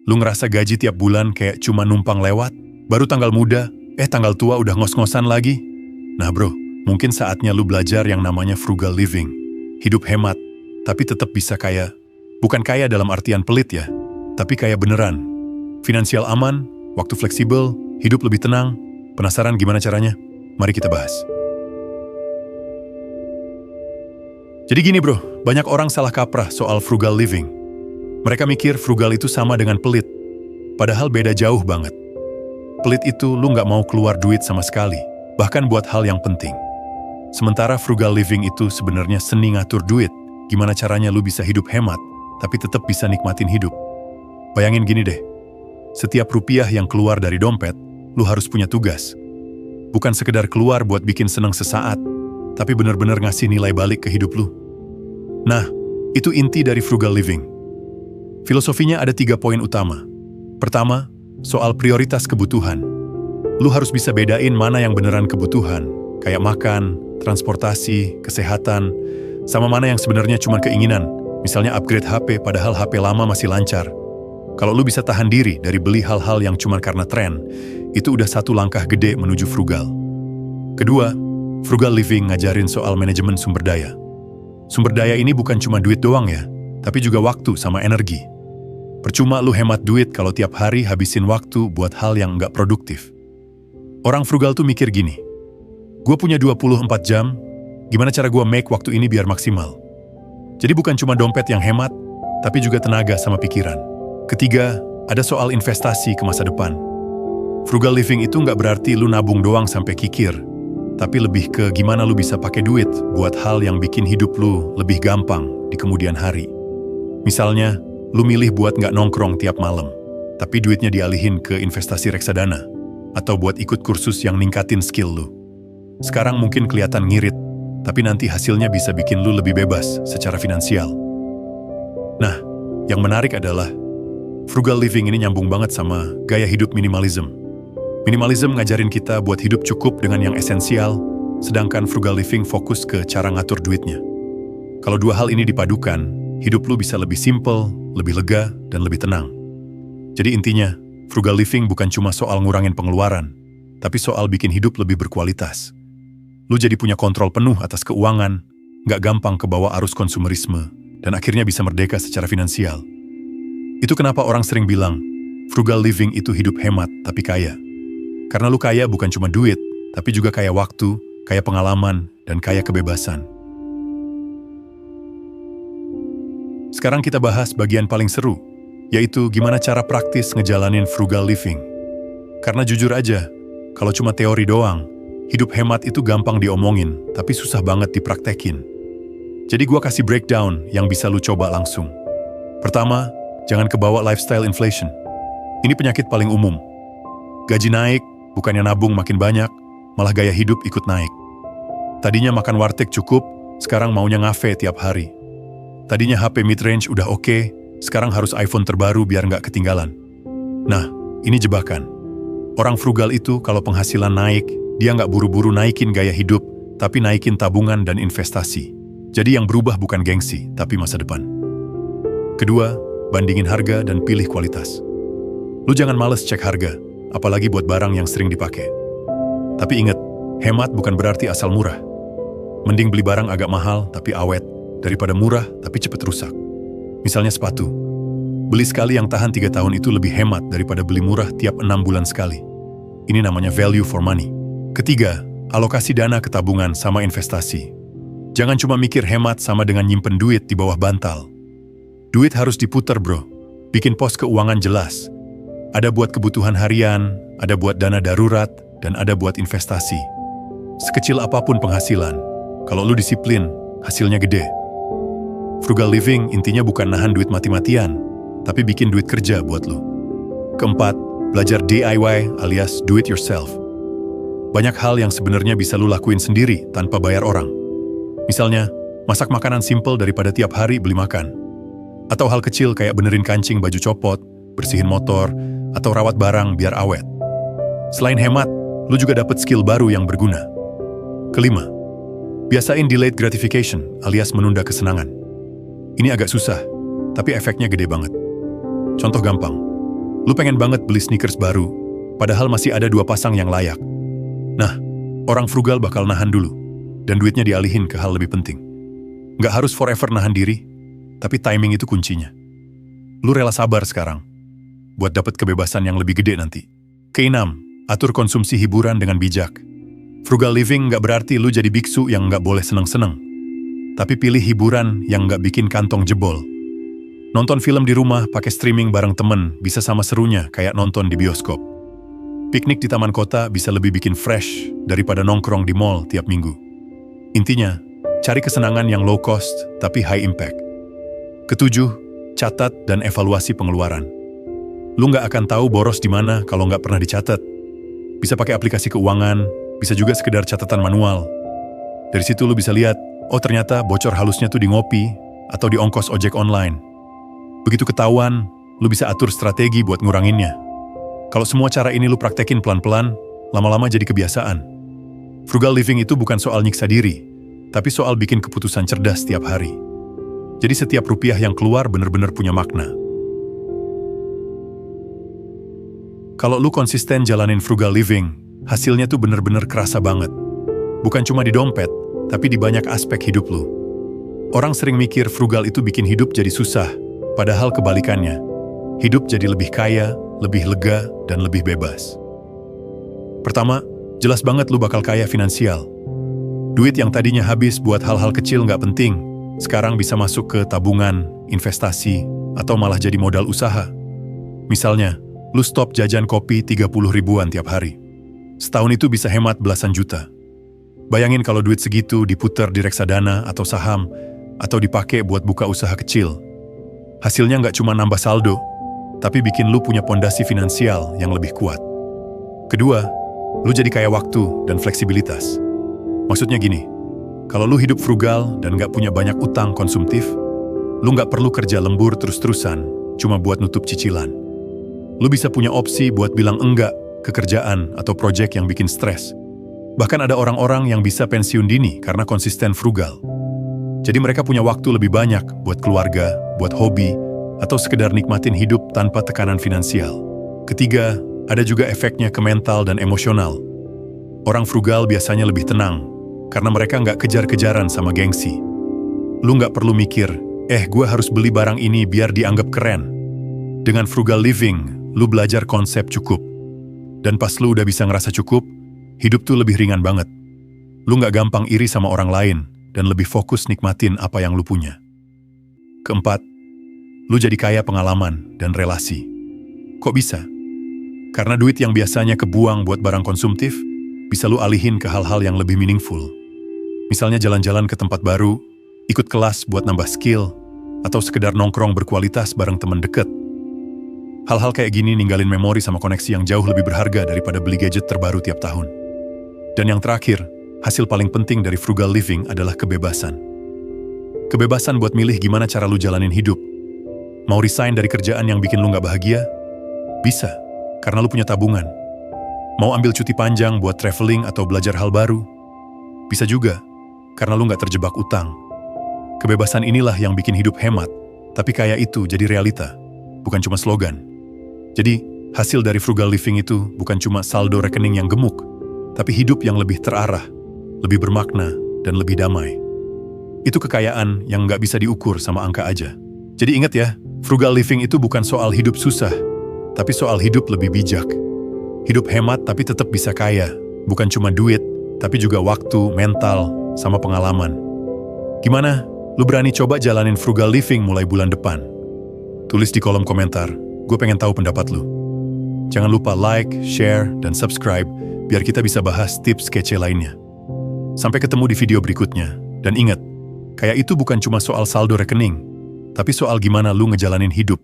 Lu ngerasa gaji tiap bulan kayak cuma numpang lewat? Baru tanggal muda, tanggal tua udah ngos-ngosan lagi? Nah bro, mungkin saatnya lu belajar yang namanya frugal living. Hidup hemat, tapi tetap bisa kaya. Bukan kaya dalam artian pelit ya, tapi kaya beneran. Finansial aman, waktu fleksibel, hidup lebih tenang. Penasaran gimana caranya? Mari kita bahas. Jadi gini bro, banyak orang salah kaprah soal frugal living. Mereka mikir frugal itu sama dengan pelit. Padahal beda jauh banget. Pelit itu lu nggak mau keluar duit sama sekali, bahkan buat hal yang penting. Sementara frugal living itu sebenarnya seni ngatur duit. Gimana caranya lu bisa hidup hemat, tapi tetap bisa nikmatin hidup. Bayangin gini deh, setiap rupiah yang keluar dari dompet, lu harus punya tugas. Bukan sekedar keluar buat bikin seneng sesaat, tapi benar-benar ngasih nilai balik ke hidup lu. Nah, itu inti dari frugal living. Filosofinya ada 3 poin utama. Pertama, soal prioritas kebutuhan. Lu harus bisa bedain mana yang beneran kebutuhan, kayak makan, transportasi, kesehatan, sama mana yang sebenarnya cuma keinginan, misalnya upgrade HP padahal HP lama masih lancar. Kalau lu bisa tahan diri dari beli hal-hal yang cuma karena tren, itu udah satu langkah gede menuju frugal. Kedua, frugal living ngajarin soal manajemen sumber daya. Sumber daya ini bukan cuma duit doang ya, tapi juga waktu sama energi. Percuma lu hemat duit kalau tiap hari habisin waktu buat hal yang nggak produktif. Orang frugal tuh mikir gini, gue punya 24 jam, gimana cara gue make waktu ini biar maksimal? Jadi bukan cuma dompet yang hemat, tapi juga tenaga sama pikiran. Ketiga, ada soal investasi ke masa depan. Frugal living itu nggak berarti lu nabung doang sampai kikir, tapi lebih ke gimana lu bisa pakai duit buat hal yang bikin hidup lu lebih gampang di kemudian hari. Misalnya, lu milih buat nggak nongkrong tiap malam, tapi duitnya dialihin ke investasi reksadana, atau buat ikut kursus yang ningkatin skill lu. Sekarang mungkin kelihatan ngirit, tapi nanti hasilnya bisa bikin lu lebih bebas secara finansial. Nah, yang menarik adalah, frugal living ini nyambung banget sama gaya hidup minimalism. Minimalism ngajarin kita buat hidup cukup dengan yang esensial, sedangkan frugal living fokus ke cara ngatur duitnya. Kalau dua hal ini dipadukan, hidup lu bisa lebih simple, lebih lega, dan lebih tenang. Jadi intinya, frugal living bukan cuma soal ngurangin pengeluaran, tapi soal bikin hidup lebih berkualitas. Lu jadi punya kontrol penuh atas keuangan, nggak gampang kebawa arus konsumerisme, dan akhirnya bisa merdeka secara finansial. Itu kenapa orang sering bilang, frugal living itu hidup hemat tapi kaya. Karena lu kaya bukan cuma duit, tapi juga kaya waktu, kaya pengalaman, dan kaya kebebasan. Sekarang kita bahas bagian paling seru, yaitu gimana cara praktis ngejalanin frugal living. Karena jujur aja, kalau cuma teori doang, hidup hemat itu gampang diomongin, tapi susah banget dipraktekin. Jadi gua kasih breakdown yang bisa lu coba langsung. Pertama, jangan kebawa lifestyle inflation. Ini penyakit paling umum. Gaji naik, bukannya nabung makin banyak, malah gaya hidup ikut naik. Tadinya makan warteg cukup, sekarang maunya ngafe tiap hari. Tadinya HP mid-range udah oke, sekarang harus iPhone terbaru biar nggak ketinggalan. Nah, ini jebakan. Orang frugal itu kalau penghasilan naik, dia nggak buru-buru naikin gaya hidup, tapi naikin tabungan dan investasi. Jadi yang berubah bukan gengsi, tapi masa depan. Kedua, bandingin harga dan pilih kualitas. Lu jangan males cek harga, apalagi buat barang yang sering dipakai. Tapi ingat, hemat bukan berarti asal murah. Mending beli barang agak mahal tapi awet, daripada murah tapi cepet rusak. Misalnya sepatu. Beli sekali yang tahan 3 tahun itu lebih hemat daripada beli murah tiap 6 bulan sekali. Ini namanya value for money. Ketiga, alokasi dana ke tabungan sama investasi. Jangan cuma mikir hemat sama dengan nyimpen duit di bawah bantal. Duit harus diputar bro. Bikin pos keuangan jelas. Ada buat kebutuhan harian, ada buat dana darurat, dan ada buat investasi. Sekecil apapun penghasilan, kalau lu disiplin, hasilnya gede. Frugal living intinya bukan nahan duit mati-matian, tapi bikin duit kerja buat lu. Keempat, belajar DIY alias do it yourself. Banyak hal yang sebenarnya bisa lu lakuin sendiri tanpa bayar orang. Misalnya, masak makanan simple daripada tiap hari beli makan. Atau hal kecil kayak benerin kancing baju copot, bersihin motor, atau rawat barang biar awet. Selain hemat, lu juga dapat skill baru yang berguna. Kelima, biasain delayed gratification alias menunda kesenangan. Ini agak susah, tapi efeknya gede banget. Contoh gampang, Lu pengen banget beli sneakers baru, padahal masih ada 2 pasang yang layak. Nah, orang frugal bakal nahan dulu, dan duitnya dialihin ke hal lebih penting. Nggak harus forever nahan diri, tapi timing itu kuncinya. Lu rela sabar sekarang, buat dapat kebebasan yang lebih gede nanti. Keenam, atur konsumsi hiburan dengan bijak. Frugal living nggak berarti lu jadi biksu yang nggak boleh seneng-seneng. Tapi pilih hiburan yang nggak bikin kantong jebol. Nonton film di rumah pakai streaming bareng temen bisa sama serunya kayak nonton di bioskop. Piknik di taman kota bisa lebih bikin fresh daripada nongkrong di mall tiap minggu. Intinya, cari kesenangan yang low cost tapi high impact. Ketujuh, catat dan evaluasi pengeluaran. Lu nggak akan tahu boros di mana kalau nggak pernah dicatat. Bisa pakai aplikasi keuangan, bisa juga sekedar catatan manual. Dari situ lu bisa lihat, oh ternyata bocor halusnya tuh di ngopi atau di ongkos ojek online. Begitu ketahuan, lu bisa atur strategi buat nguranginnya. Kalau semua cara ini lu praktekin pelan-pelan, lama-lama jadi kebiasaan. Frugal living itu bukan soal nyiksa diri, tapi soal bikin keputusan cerdas setiap hari. Jadi setiap rupiah yang keluar bener-bener punya makna. Kalau lu konsisten jalanin frugal living, hasilnya tuh bener-bener kerasa banget. Bukan cuma di dompet, tapi di banyak aspek hidup lu. Orang sering mikir frugal itu bikin hidup jadi susah, padahal kebalikannya. Hidup jadi lebih kaya, lebih lega, dan lebih bebas. Pertama, jelas banget lu bakal kaya finansial. Duit yang tadinya habis buat hal-hal kecil nggak penting, sekarang bisa masuk ke tabungan, investasi, atau malah jadi modal usaha. Misalnya, lu stop jajan kopi 30 ribuan tiap hari. Setahun itu bisa hemat belasan juta. Bayangin kalau duit segitu diputar di reksadana atau saham, atau dipakai buat buka usaha kecil. Hasilnya nggak cuma nambah saldo, tapi bikin lu punya pondasi finansial yang lebih kuat. Kedua, lu jadi kaya waktu dan fleksibilitas. Maksudnya gini, kalau lu hidup frugal dan nggak punya banyak utang konsumtif, lu nggak perlu kerja lembur terus-terusan cuma buat nutup cicilan. Lu bisa punya opsi buat bilang enggak ke kerjaan atau proyek yang bikin stres. Bahkan ada orang-orang yang bisa pensiun dini karena konsisten frugal. Jadi mereka punya waktu lebih banyak buat keluarga, buat hobi, atau sekedar nikmatin hidup tanpa tekanan finansial. Ketiga, ada juga efeknya ke mental dan emosional. Orang frugal biasanya lebih tenang, karena mereka nggak kejar-kejaran sama gengsi. Lu nggak perlu mikir, gue harus beli barang ini biar dianggap keren. Dengan frugal living, lu belajar konsep cukup. Dan pas lu udah bisa ngerasa cukup, hidup tuh lebih ringan banget. Lu nggak gampang iri sama orang lain, dan lebih fokus nikmatin apa yang lu punya. Keempat, lu jadi kaya pengalaman dan relasi. Kok bisa? Karena duit yang biasanya kebuang buat barang konsumtif, bisa lu alihin ke hal-hal yang lebih meaningful. Misalnya jalan-jalan ke tempat baru, ikut kelas buat nambah skill, atau sekedar nongkrong berkualitas bareng temen deket. Hal-hal kayak gini ninggalin memori sama koneksi yang jauh lebih berharga daripada beli gadget terbaru tiap tahun. Dan yang terakhir, hasil paling penting dari frugal living adalah kebebasan. Kebebasan buat milih gimana cara lu jalanin hidup. Mau resign dari kerjaan yang bikin lu nggak bahagia? Bisa, karena lu punya tabungan. Mau ambil cuti panjang buat traveling atau belajar hal baru? Bisa juga, karena lu nggak terjebak utang. Kebebasan inilah yang bikin hidup hemat, tapi kaya itu jadi realita, bukan cuma slogan. Jadi, hasil dari frugal living itu bukan cuma saldo rekening yang gemuk, tapi hidup yang lebih terarah, lebih bermakna, dan lebih damai. Itu kekayaan yang nggak bisa diukur sama angka aja. Jadi ingat ya, frugal living itu bukan soal hidup susah, tapi soal hidup lebih bijak. Hidup hemat tapi tetap bisa kaya, bukan cuma duit, tapi juga waktu, mental, sama pengalaman. Gimana? Lu berani coba jalanin frugal living mulai bulan depan? Tulis di kolom komentar, gue pengen tahu pendapat lu. Jangan lupa like, share, dan subscribe, biar kita bisa bahas tips kece lainnya. Sampai ketemu di video berikutnya, dan ingat, kaya itu bukan cuma soal saldo rekening, tapi soal gimana lu ngejalanin hidup